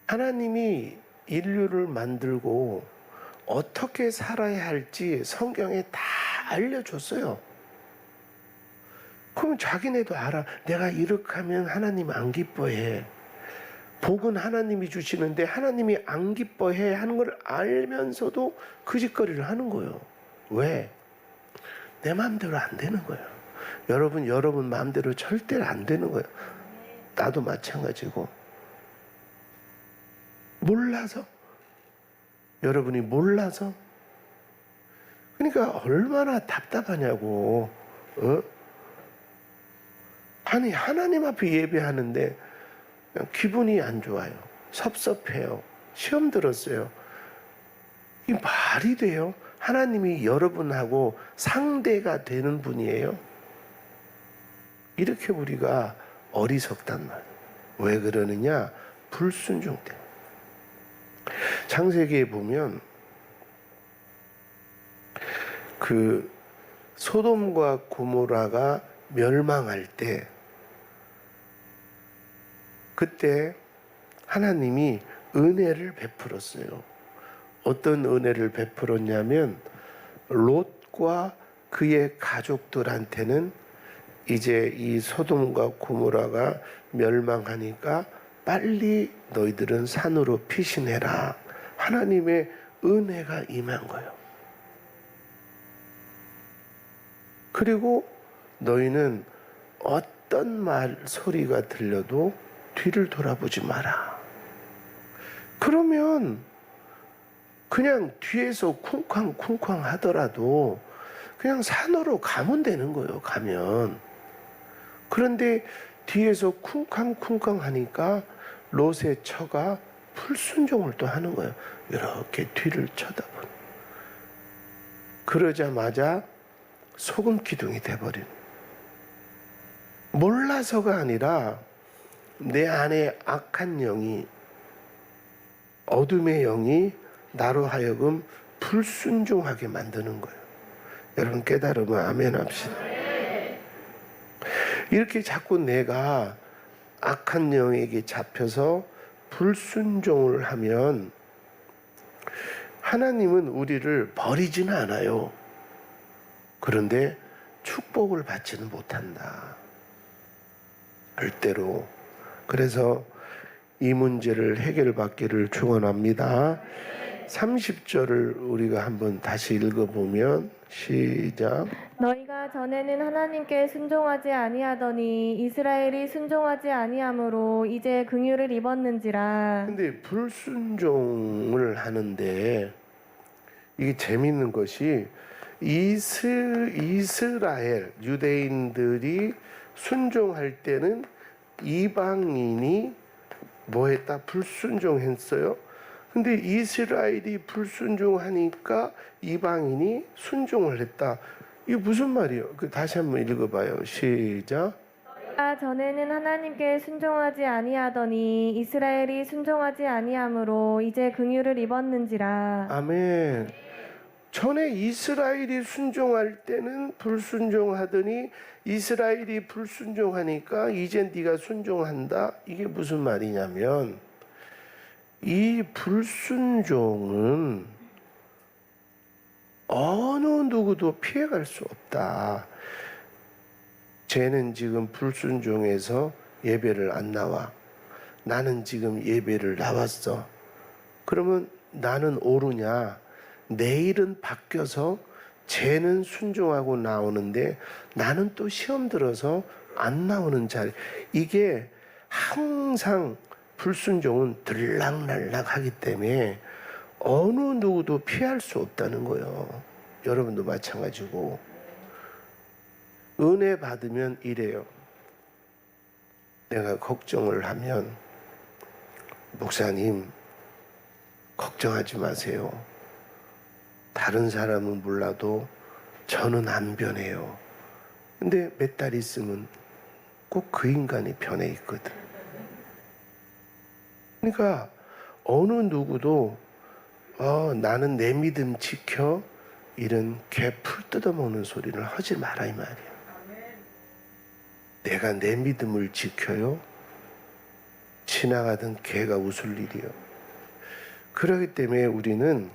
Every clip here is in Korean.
하나님이 인류를 만들고 어떻게 살아야 할지 성경에 다 알려줬어요. 그러면 자기네도 알아. 내가 이렇게 하면 하나님 안 기뻐해. 복은 하나님이 주시는데 하나님이 안 기뻐해 하는 걸 알면서도 그 짓거리를 하는 거예요. 왜? 내 마음대로 안 되는 거예요. 여러분 마음대로 절대 안 되는 거예요. 나도 마찬가지고. 몰라서. 여러분이 몰라서. 그러니까 얼마나 답답하냐고. 아니 하나님 앞에 예배하는데 그냥 기분이 안 좋아요. 섭섭해요. 시험 들었어요. 이 말이 돼요? 하나님이 여러분하고 상대가 되는 분이에요. 이렇게 우리가 어리석단 말이에요. 왜 그러느냐? 불순종 때문에. 창세기에 보면 그 소돔과 고모라가 멸망할 때 그때 하나님이 은혜를 베풀었어요. 어떤 은혜를 베풀었냐면 롯과 그의 가족들한테는 이제 이 소돔과 고모라가 멸망하니까 빨리 너희들은 산으로 피신해라. 하나님의 은혜가 임한 거예요. 그리고 너희는 어떤 말 소리가 들려도 뒤를 돌아보지 마라. 그러면 그냥 뒤에서 쿵쾅쿵쾅 하더라도 그냥 산으로 가면 되는 거예요. 가면. 그런데 뒤에서 쿵쾅쿵쾅 하니까 롯의 처가 불순종을 또 하는 거예요. 이렇게 뒤를 쳐다보는. 그러자마자 소금 기둥이 돼버린. 몰라서가 아니라 내 안에 악한 영이, 어둠의 영이 나로 하여금 불순종하게 만드는 거예요. 여러분 깨달으면 아멘 합시다. 이렇게 자꾸 내가 악한 영에게 잡혀서 불순종을 하면 하나님은 우리를 버리지는 않아요. 그런데 축복을 받지는 못한다. 절대로. 그래서 이 문제를 해결받기를 축원합니다. 30절을 우리가 한번 다시 읽어보면 시작. 너희가 전에는 하나님께 순종하지 아니하더니 이스라엘이 순종하지 아니하므로 이제 긍휼을 입었는지라. 근데 불순종을 하는데 이게 재밌는 것이 이스라엘 유대인들이 순종할 때는 이방인이 뭐 했다? 불순종했어요. 근데 이스라엘이 불순종하니까 이방인이 순종을 했다. 이게 무슨 말이에요? 다시 한번 읽어봐요. 시작. 너희가 전에는 하나님께 순종하지 아니하더니 이스라엘이 순종하지 아니하므로 이제 긍휼을 입었는지라. 아멘. 전에 이스라엘이 순종할 때는 불순종하더니 이스라엘이 불순종하니까 이제 네가 순종한다. 이게 무슨 말이냐면 이 불순종은 어느 누구도 피해갈 수 없다. 쟤는 지금 불순종해서 예배를 안 나와. 나는 지금 예배를 나왔어. 그러면 나는 오르냐? 내일은 바뀌어서 쟤는 순종하고 나오는데 나는 또 시험 들어서 안 나오는 자리. 이게 항상 불순종은 들락날락 하기 때문에 어느 누구도 피할 수 없다는 거예요. 여러분도 마찬가지고. 은혜 받으면 이래요. 내가 걱정을 하면 목사님 걱정하지 마세요. 다른 사람은 몰라도 저는 안 변해요. 근데 몇 달 있으면 꼭 그 인간이 변해 있거든. 그러니까 어느 누구도 나는 내 믿음 지켜 이런 개 풀 뜯어먹는 소리를 하지 마라 이 말이야. 내가 내 믿음을 지켜요. 지나가던 개가 웃을 일이요. 그렇기 때문에 우리는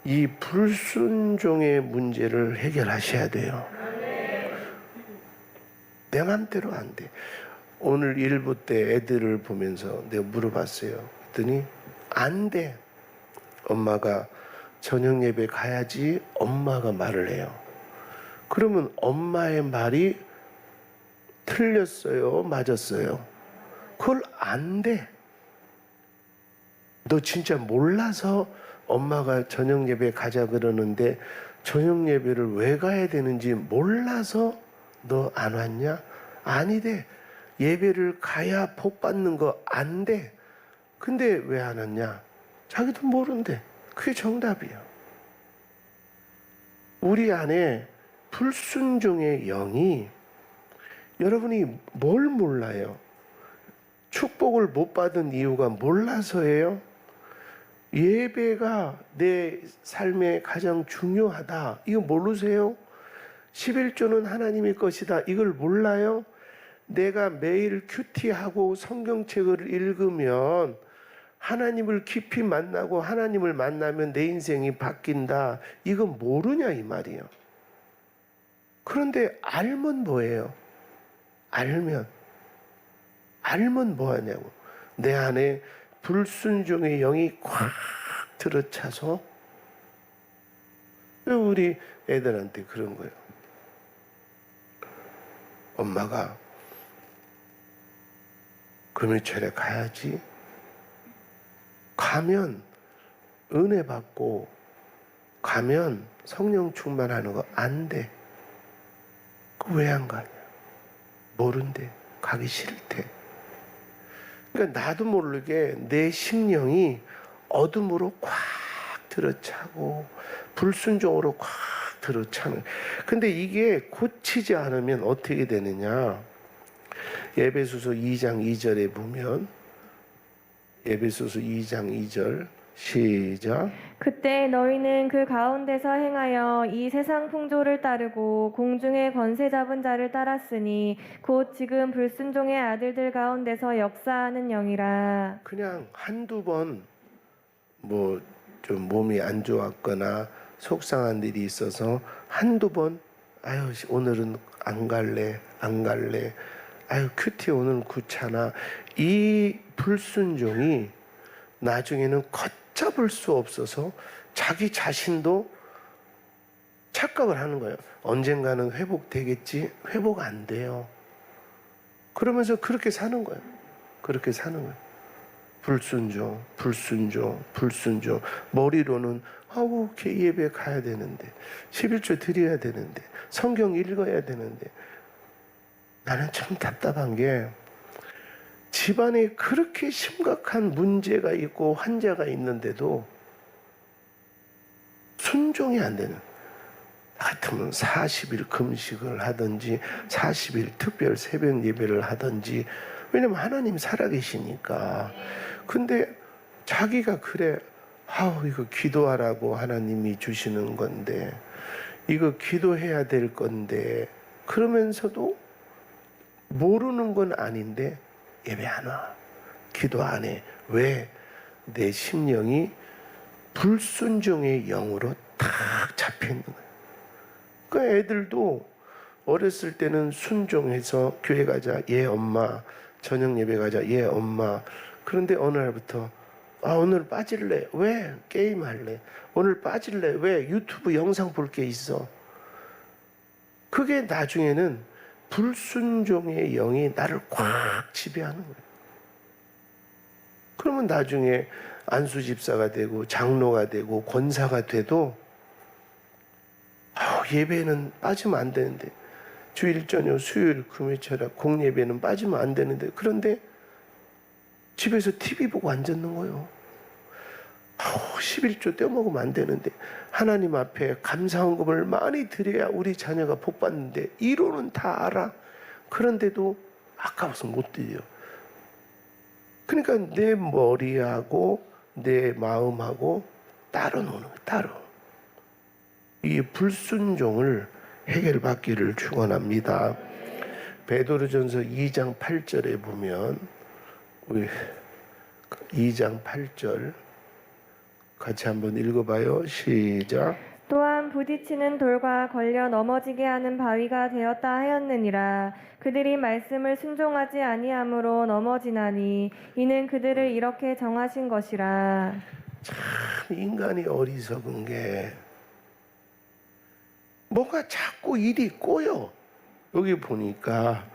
이 불순종의 문제를 해결하셔야 돼요. 내 맘대로 안 돼. 오늘 일부 때 애들을 보면서 내가 물어봤어요. 그랬더니 안 돼. 엄마가 저녁 예배 가야지 엄마가 말을 해요. 그러면 엄마의 말이 틀렸어요? 맞았어요? 그걸 안 돼. 너 진짜 몰라서 엄마가 저녁 예배 가자 그러는데 저녁 예배를 왜 가야 되는지 몰라서 너 안 왔냐? 아니 돼. 예배를 가야 복 받는 거 안 돼. 근데 왜 안 왔냐? 자기도 모른대. 그게 정답이야. 우리 안에 불순종의 영이 여러분이 뭘 몰라요? 축복을 못 받은 이유가 몰라서예요? 예배가 내 삶에 가장 중요하다. 이거 모르세요? 11조는 하나님의 것이다. 이걸 몰라요? 내가 매일 큐티하고 성경책을 읽으면 하나님을 깊이 만나고 하나님을 만나면 내 인생이 바뀐다. 이거 모르냐 이 말이에요. 그런데 알면 뭐예요? 알면 뭐 하냐고. 내 안에 불순종의 영이 콱 들어차서 우리 애들한테 그런 거예요. 엄마가 금요일에 가야지. 가면 은혜 받고 가면 성령 충만하는 거 안 돼. 그 왜 안 가냐? 모른대. 가기 싫대. 그러니까 나도 모르게 내 심령이 어둠으로 꽉 들어차고 불순종으로 꽉 들어차는. 근데 이게 고치지 않으면 어떻게 되느냐? 에베소서 2장 2절에 보면 에베소서 2장 2절 시작. 그때 너희는 그 가운데서 행하여 이 세상 풍조를 따르고 공중의 권세 잡은 자를 따랐으니 곧 지금 불순종의 아들들 가운데서 역사하는 영이라. 그냥 한두 번 뭐 좀 몸이 안 좋았거나 속상한 일이 있어서 한두 번 아유 오늘은 안 갈래 아유 큐티 오늘 귀찮아. 이 불순종이 나중에는 걷잡을 수 없어서 자기 자신도 착각을 하는 거예요. 언젠가는 회복되겠지. 회복 안 돼요. 그러면서 그렇게 사는 거예요. 그렇게 사는 거예요. 불순종. 머리로는 아우 예배 가야 되는데 11조 드려야 되는데 성경 읽어야 되는데. 나는 참 답답한 게 집안에 그렇게 심각한 문제가 있고 환자가 있는데도 순종이 안 되는. 나 같으면 40일 금식을 하든지 40일 특별 새벽 예배를 하든지. 왜냐면 하나님 살아계시니까. 근데 자기가 그래. 아우 이거 기도하라고 하나님이 주시는 건데 이거 기도해야 될 건데 그러면서도 모르는 건 아닌데 예배 안 와. 기도 안 해. 왜? 내 심령이 불순종의 영으로 탁 잡혀 있는 거예요. 그러니까 애들도 어렸을 때는 순종해서 교회 가자. 예 엄마. 저녁 예배 가자. 예 엄마. 그런데 어느 날부터 오늘 빠질래. 왜? 게임할래. 오늘 빠질래. 왜? 유튜브 영상 볼 게 있어. 그게 나중에는 불순종의 영이 나를 꽉 지배하는 거예요. 그러면 나중에 안수 집사가 되고 장로가 되고 권사가 돼도 예배는 빠지면 안 되는데 주일 저녁 수요일 금요일 철학 공예배는 빠지면 안 되는데 그런데 집에서 TV 보고 앉았는 거예요. 11조 떼어먹으면 안 되는데 하나님 앞에 감사헌금을 많이 드려야 우리 자녀가 복 받는데 이론은 다 알아. 그런데도 아까워서 못 드려. 그러니까 내 머리하고 내 마음하고 따로 노는 거예요. 따로. 이 불순종을 해결받기를 축원합니다. 베드로전서 2장 8절에 보면 우리 2장 8절 같이 한번 읽어봐요. 시작. 또한 부딪히는 돌과 걸려 넘어지게 하는 바위가 되었다 하였느니라. 그들이 말씀을 순종하지 아니함으로 넘어지나니 이는 그들을 이렇게 정하신 것이라. 참 인간이 어리석은 게 뭔가 자꾸 일이 꼬여. 여기 보니까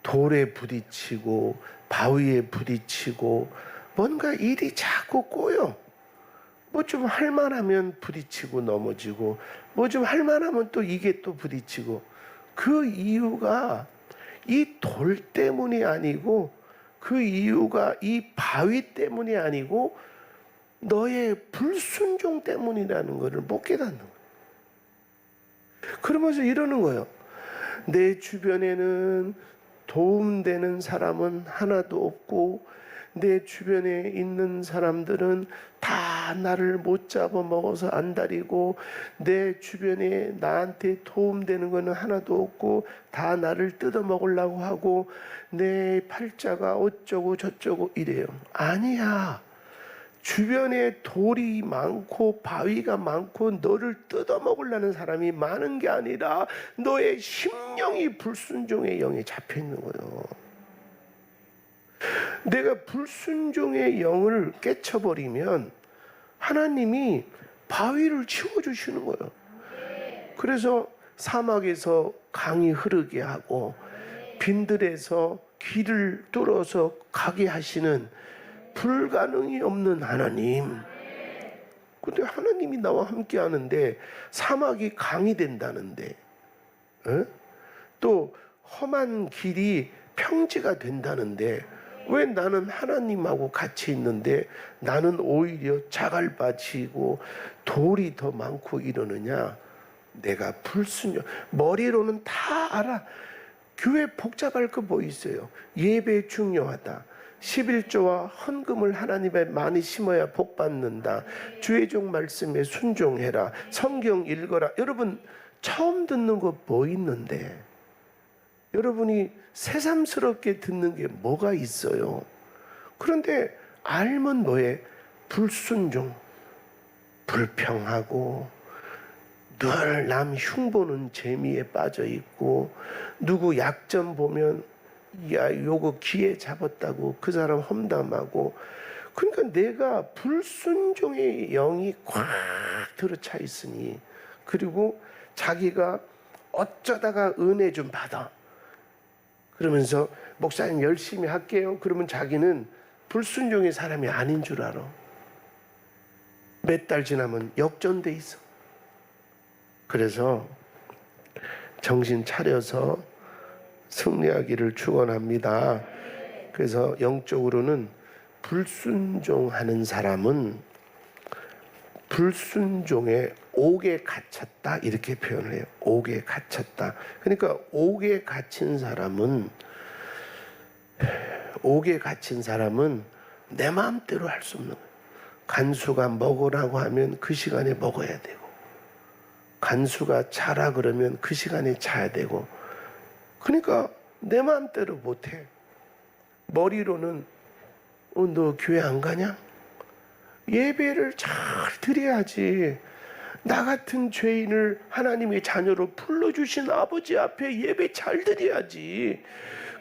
돌에 부딪히고 바위에 부딪히고 뭔가 일이 자꾸 꼬여. 뭐 좀 할만하면 부딪히고 넘어지고 뭐 좀 할만하면 또 이게 또 부딪히고. 그 이유가 이 돌 때문이 아니고 그 이유가 이 바위 때문이 아니고 너의 불순종 때문이라는 것을 못 깨닫는 거예요. 그러면서 이러는 거예요. 내 주변에는 도움되는 사람은 하나도 없고 내 주변에 있는 사람들은 다 나를 못 잡아먹어서 안달이고 내 주변에 나한테 도움되는 거는 하나도 없고 다 나를 뜯어먹으려고 하고 내 팔자가 어쩌고 저쩌고 이래요. 아니야. 주변에 돌이 많고 바위가 많고 너를 뜯어먹으려는 사람이 많은 게 아니라 너의 심령이 불순종의 영에 잡혀 있는 거예요. 내가 불순종의 영을 깨쳐버리면 하나님이 바위를 치워주시는 거예요. 그래서 사막에서 강이 흐르게 하고 빈들에서 길을 뚫어서 가게 하시는 불가능이 없는 하나님. 근데 하나님이 나와 함께 하는데 사막이 강이 된다는데 또 험한 길이 평지가 된다는데 왜 나는 하나님하고 같이 있는데 나는 오히려 자갈밭이고 돌이 더 많고 이러느냐. 내가 불순종. 머리로는 다 알아. 교회 복잡할 거 뭐 있어요. 예배 중요하다. 11조와 헌금을 하나님에 많이 심어야 복 받는다. 주의 종 말씀에 순종해라. 성경 읽어라. 여러분 처음 듣는 거 뭐 있는데 여러분이 새삼스럽게 듣는 게 뭐가 있어요? 그런데 알면 뭐해? 불순종, 불평하고 늘 남 흉보는 재미에 빠져 있고 누구 약점 보면 야 요거 기회 잡았다고 그 사람 험담하고. 그러니까 내가 불순종의 영이 꽉 들어차 있으니 그리고 자기가 어쩌다가 은혜 좀 받아 그러면서 목사님 열심히 할게요. 그러면 자기는 불순종의 사람이 아닌 줄 알아. 몇 달 지나면 역전돼 있어. 그래서 정신 차려서 승리하기를 축원합니다. 그래서 영적으로는 불순종하는 사람은 불순종에 옥에 갇혔다 이렇게 표현을 해요. 옥에 갇혔다. 그러니까 옥에 갇힌 사람은 내 마음대로 할 수 없는 거예요. 간수가 먹으라고 하면 그 시간에 먹어야 되고 간수가 자라 그러면 그 시간에 자야 되고. 그러니까 내 마음대로 못해. 머리로는 너 교회 안 가냐? 예배를 잘 드려야지. 나 같은 죄인을 하나님의 자녀로 불러주신 아버지 앞에 예배 잘 드려야지.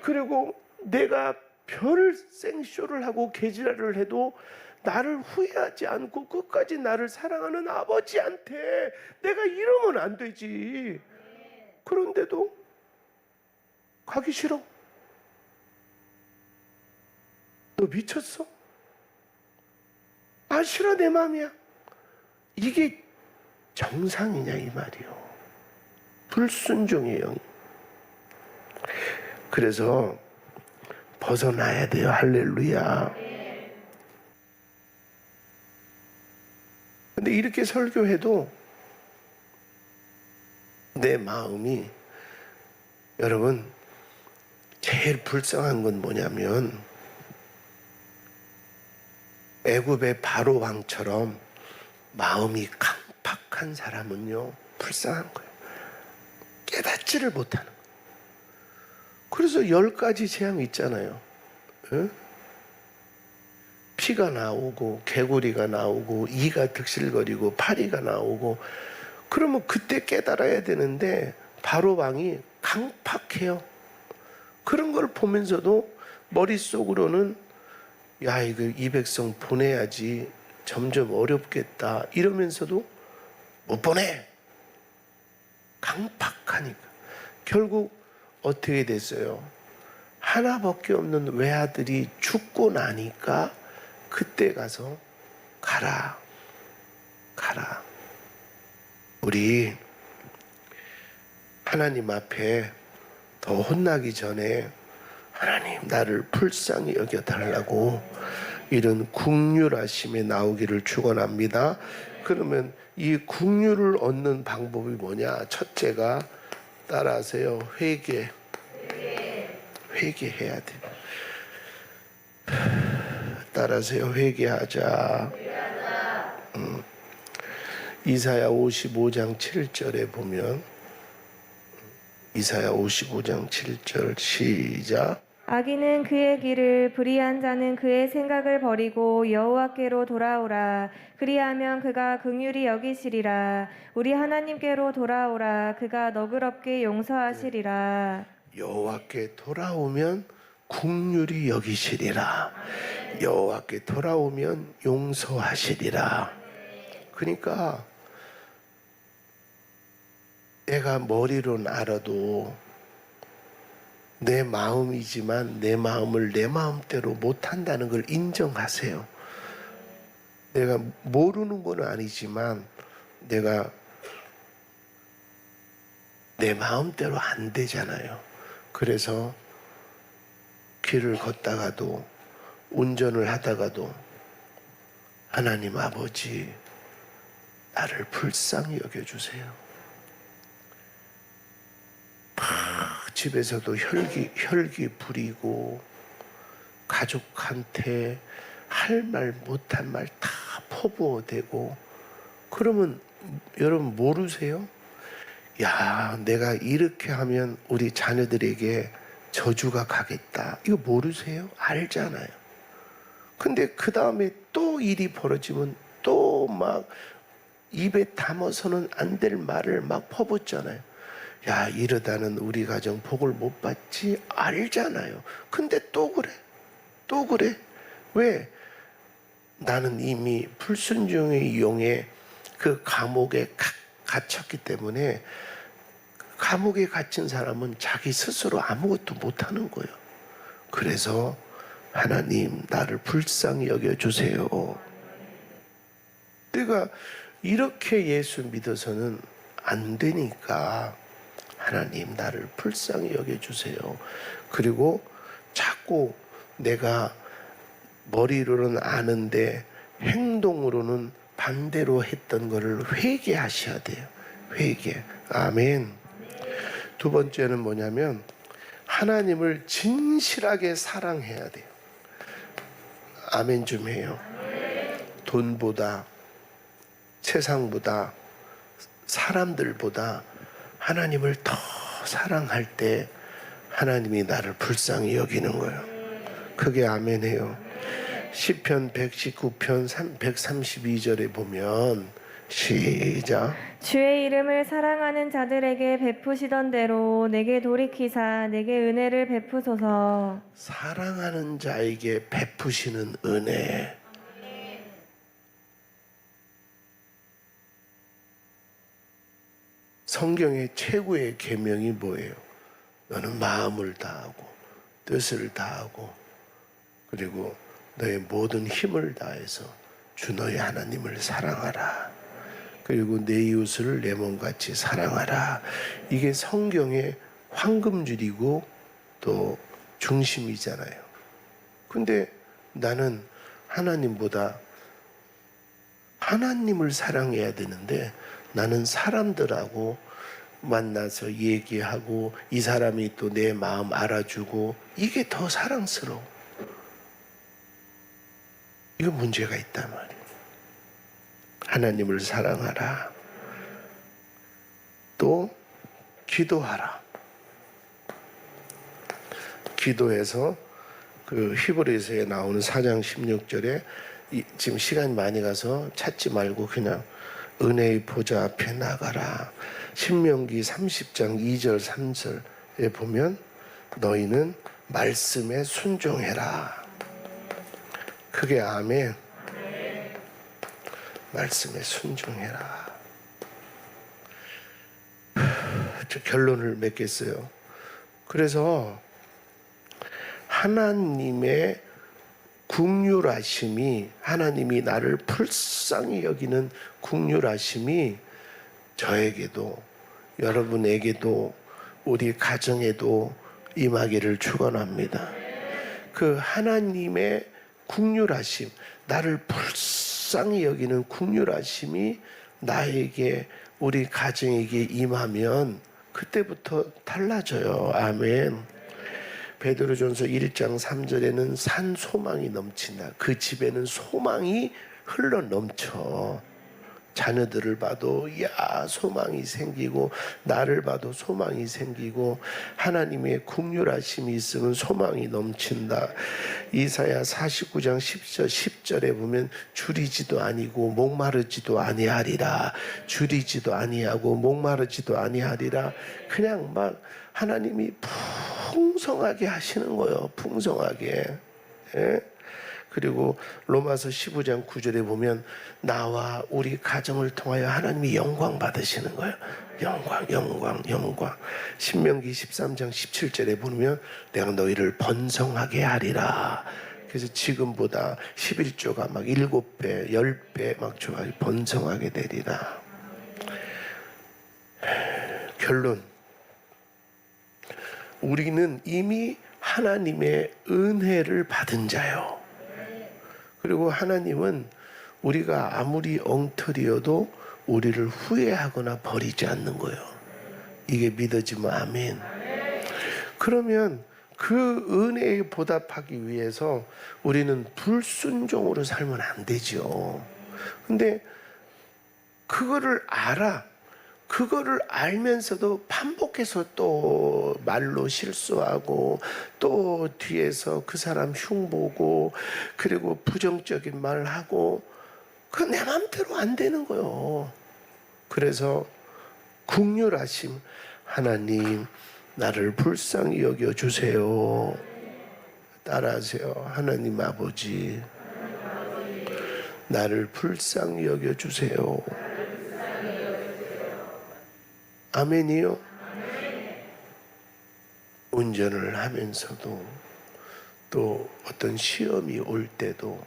그리고 내가 별 생쇼를 하고 개지랄을 해도 나를 후회하지 않고 끝까지 나를 사랑하는 아버지한테 내가 이러면 안 되지. 그런데도 가기 싫어. 너 미쳤어? 아 싫어 내 마음이야. 이게 정상이냐 이 말이요. 불순종의 영. 그래서 벗어나야 돼요. 할렐루야. 근데 이렇게 설교해도 내 마음이 여러분 제일 불쌍한 건 뭐냐면 애굽의 바로 왕처럼 마음이 강팍한 사람은요 불쌍한 거예요. 깨닫지를 못하는 거예요. 그래서 10가지 재앙이 있잖아요. 응? 피가 나오고 개구리가 나오고 이가 득실거리고 파리가 나오고 그러면 그때 깨달아야 되는데 바로 왕이 강팍해요. 그런 걸 보면서도 머릿속으로는 야 이거 이 백성 보내야지 점점 어렵겠다 이러면서도 못 보내. 강팍하니까 결국 어떻게 됐어요? 하나밖에 없는 외아들이 죽고 나니까 그때 가서 가라. 우리 하나님 앞에 더 혼나기 전에 하나님 나를 불쌍히 여겨달라고 이런 긍휼하심에 나오기를 축원합니다. 그러면 이 긍휼을 얻는 방법이 뭐냐? 첫째가 따라하세요. 회개해야 돼. 따라하세요. 회개하자. 이사야 55장 7절에 보면 이사야 55장 7절 시작. 악인은 그의 길을 불의한 자는 그의 생각을 버리고 여호와께로 돌아오라. 그리하면 그가 긍휼히 여기시리라. 우리 하나님께로 돌아오라. 그가 너그럽게 용서하시리라. 여호와께 돌아오면 긍휼히 여기시리라. 여호와께 돌아오면 용서하시리라. 그러니까 내가 머리로는 알아도 내 마음이지만 내 마음을 내 마음대로 못한다는 걸 인정하세요. 내가 모르는 건 아니지만 내가 내 마음대로 안 되잖아요. 그래서 길을 걷다가도 운전을 하다가도 하나님 아버지 나를 불쌍히 여겨주세요. 집에서도 혈기 부리고 가족한테 할 말 못한 말 다 퍼부어대고 그러면 여러분 모르세요? 야 내가 이렇게 하면 우리 자녀들에게 저주가 가겠다. 이거 모르세요? 알잖아요. 근데 그 다음에 또 일이 벌어지면 또 막 입에 담아서는 안 될 말을 막 퍼붓잖아요. 야 이러다는 우리 가정 복을 못 받지 알잖아요. 근데 또 그래. 왜? 나는 이미 불순종의 용에 그 감옥에 갇혔기 때문에 감옥에 갇힌 사람은 자기 스스로 아무것도 못하는 거예요. 그래서 하나님 나를 불쌍히 여겨주세요. 내가 이렇게 예수 믿어서는 안 되니까 하나님 나를 불쌍히 여겨주세요. 그리고 자꾸 내가 머리로는 아는데 행동으로는 반대로 했던 것을 회개하셔야 돼요. 회개. 아멘. 두 번째는 뭐냐면 하나님을 진실하게 사랑해야 돼요. 아멘 좀 해요. 돈보다 세상보다 사람들보다 하나님을 더 사랑할 때 하나님이 나를 불쌍히 여기는 거예요. 그게 아멘해요. 시편 119편 132절에 보면 시작. 주의 이름을 사랑하는 자들에게 베푸시던 대로 내게 돌이키사 내게 은혜를 베푸소서. 사랑하는 자에게 베푸시는 은혜. 성경의 최고의 계명이 뭐예요? 너는 마음을 다하고 뜻을 다하고 그리고 너의 모든 힘을 다해서 주 너의 하나님을 사랑하라. 그리고 내 이웃을 내 몸같이 사랑하라. 이게 성경의 황금줄이고 또 중심이잖아요. 근데 나는 하나님보다 하나님을 사랑해야 되는데 나는 사람들하고 만나서 얘기하고 이 사람이 또 내 마음 알아주고 이게 더 사랑스러워. 이거 문제가 있단 말이에요. 하나님을 사랑하라. 또 기도하라. 기도해서 그 히브리서에 나오는 4장 16절에 지금 시간이 많이 가서 찾지 말고 그냥 은혜의 보좌 앞에 나가라. 신명기 30장 2절 3절에 보면 너희는 말씀에 순종해라. 그게 아멘. 말씀에 순종해라. 저 결론을 맺겠어요. 그래서 하나님의 긍휼하심이, 하나님이 나를 불쌍히 여기는 긍휼하심이 저에게도, 여러분에게도, 우리 가정에도 임하기를 축원합니다. 그 하나님의 긍휼하심, 나를 불쌍히 여기는 긍휼하심이 나에게, 우리 가정에게 임하면 그때부터 달라져요. 아멘. 베드로전서 1장 3절에는 산 소망이 넘친다. 그 집에는 소망이 흘러 넘쳐. 자녀들을 봐도 야 소망이 생기고, 나를 봐도 소망이 생기고, 하나님의 긍휼하심이 있으면 소망이 넘친다. 이사야 49장 10절에 보면 줄이지도 아니고 목마르지도 아니하리라. 줄이지도 아니하고 목마르지도 아니하리라. 그냥 막 하나님이 풍성하게 하시는 거예요. 풍성하게. 예? 그리고 로마서 15장 9절에 보면 나와 우리 가정을 통하여 하나님이 영광 받으시는 거예요. 영광, 영광, 영광. 신명기 13장 17절에 보면 내가 너희를 번성하게 하리라. 그래서 지금보다 11조가 막 7배, 10배 막 번성하게 되리라. 결론. 우리는 이미 하나님의 은혜를 받은 자요. 그리고 하나님은 우리가 아무리 엉터리여도 우리를 후회하거나 버리지 않는 거예요. 이게 믿어지면 아멘. 그러면 그 은혜에 보답하기 위해서 우리는 불순종으로 살면 안 되죠. 근데 그거를 알아. 그거를 알면서도 반복해서 또 말로 실수하고, 또 뒤에서 그 사람 흉보고, 그리고 부정적인 말을 하고, 그건 내 마음대로 안 되는 거예요. 그래서 긍휼하심, 하나님 나를 불쌍히 여겨주세요. 따라하세요. 하나님 아버지 나를 불쌍히 여겨주세요. 아멘이요? 운전을 하면서도, 또 어떤 시험이 올 때도,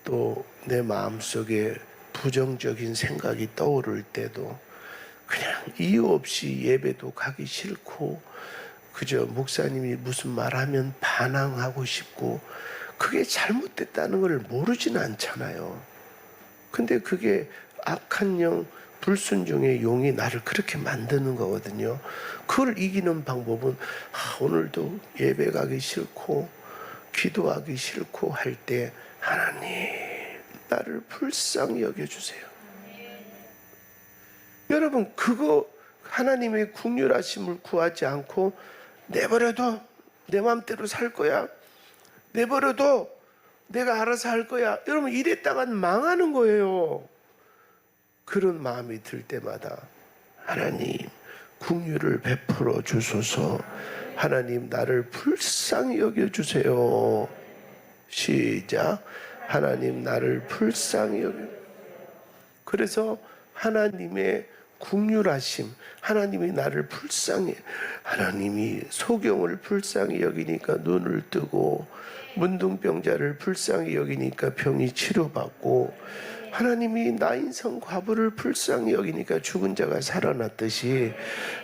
또 내 마음속에 부정적인 생각이 떠오를 때도 그냥 이유 없이 예배도 가기 싫고, 그저 목사님이 무슨 말하면 반항하고 싶고, 그게 잘못됐다는 걸 모르진 않잖아요. 근데 그게 악한 영, 불순종의 용이 나를 그렇게 만드는 거거든요. 그걸 이기는 방법은 오늘도 예배 가기 싫고 기도하기 싫고 할 때 하나님 나를 불쌍히 여겨주세요. 여러분, 그거 하나님의 긍휼하심을 구하지 않고 내버려둬, 내 마음대로 살 거야, 내버려둬, 내가 알아서 할 거야, 여러분 이랬다간 망하는 거예요. 그런 마음이 들 때마다 하나님 긍휼을 베풀어 주소서, 하나님 나를 불쌍히 여겨주세요. 시작. 하나님 나를 불쌍히 여겨. 그래서 하나님의 긍휼하심, 하나님이 나를 불쌍히, 하나님이 소경을 불쌍히 여기니까 눈을 뜨고, 문둥병자를 불쌍히 여기니까 병이 치료받고, 하나님이 나인성 과부를 불쌍히 여기니까 죽은 자가 살아났듯이,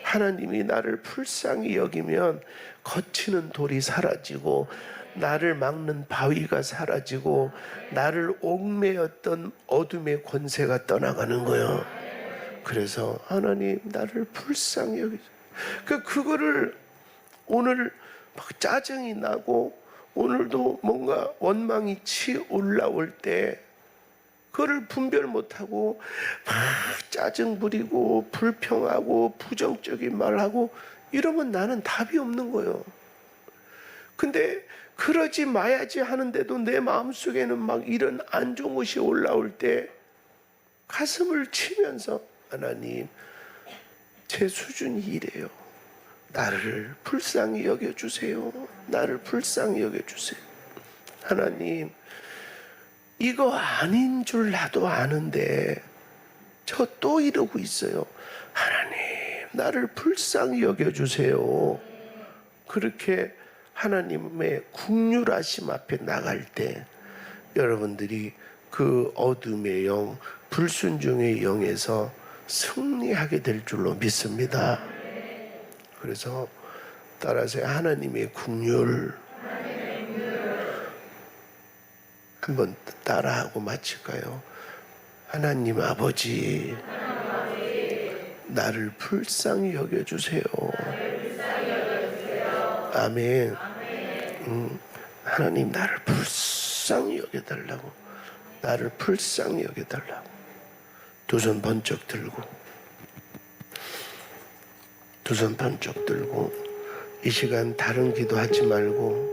하나님이 나를 불쌍히 여기면 거치는 돌이 사라지고, 나를 막는 바위가 사라지고, 나를 옥매였던 어둠의 권세가 떠나가는 거예요. 그래서 하나님 나를 불쌍히 여기세요. 그거를 오늘 막 짜증이 나고, 오늘도 뭔가 원망이 치 올라올 때 그거를 분별 못하고 막 짜증 부리고 불평하고 부정적인 말하고 이러면 나는 답이 없는 거예요. 근데 그러지 마야지 하는데도 내 마음속에는 막 이런 안 좋은 것이 올라올 때 가슴을 치면서 하나님, 제 수준이 이래요. 나를 불쌍히 여겨주세요. 나를 불쌍히 여겨주세요. 하나님, 이거 아닌 줄 나도 아는데 저 또 이러고 있어요. 하나님, 나를 불쌍히 여겨주세요. 그렇게 하나님의 긍휼하심 앞에 나갈 때 여러분들이 그 어둠의 영, 불순종의 영에서 승리하게 될 줄로 믿습니다. 그래서 따라서 하나님의 긍휼 한번 따라하고 마칠까요? 하나님 아버지, 나를 불쌍히 여겨주세요. 아멘. 하나님, 나를 불쌍히 여겨달라고. 나를 불쌍히 여겨달라고. 두 손 번쩍 들고, 두 손 번쩍 들고, 이 시간 다른 기도하지 말고,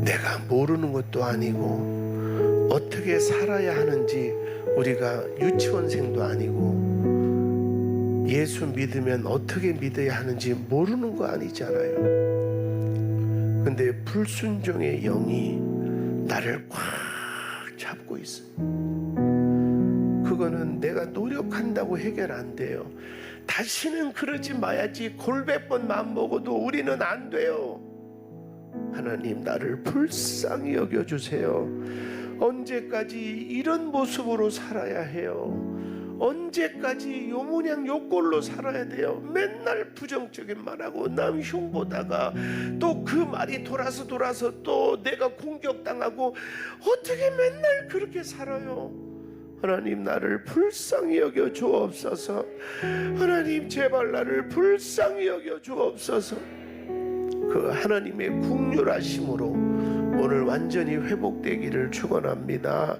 내가 모르는 것도 아니고 어떻게 살아야 하는지 우리가 유치원생도 아니고 예수 믿으면 어떻게 믿어야 하는지 모르는 거 아니잖아요. 근데 불순종의 영이 나를 꽉 잡고 있어요. 그거는 내가 노력한다고 해결 안 돼요. 다시는 그러지 마야지 골백 번 마음먹어도 우리는 안 돼요. 하나님, 나를 불쌍히 여겨주세요. 언제까지 이런 모습으로 살아야 해요? 언제까지 요 모양 요 꼴로 살아야 돼요? 맨날 부정적인 말하고 남 흉보다가 또 그 말이 돌아서 또 내가 공격당하고 어떻게 맨날 그렇게 살아요? 하나님, 나를 불쌍히 여겨 주옵소서. 하나님, 제발 나를 불쌍히 여겨 주옵소서. 그 하나님의 긍휼하심으로 오늘 완전히 회복되기를 축원합니다.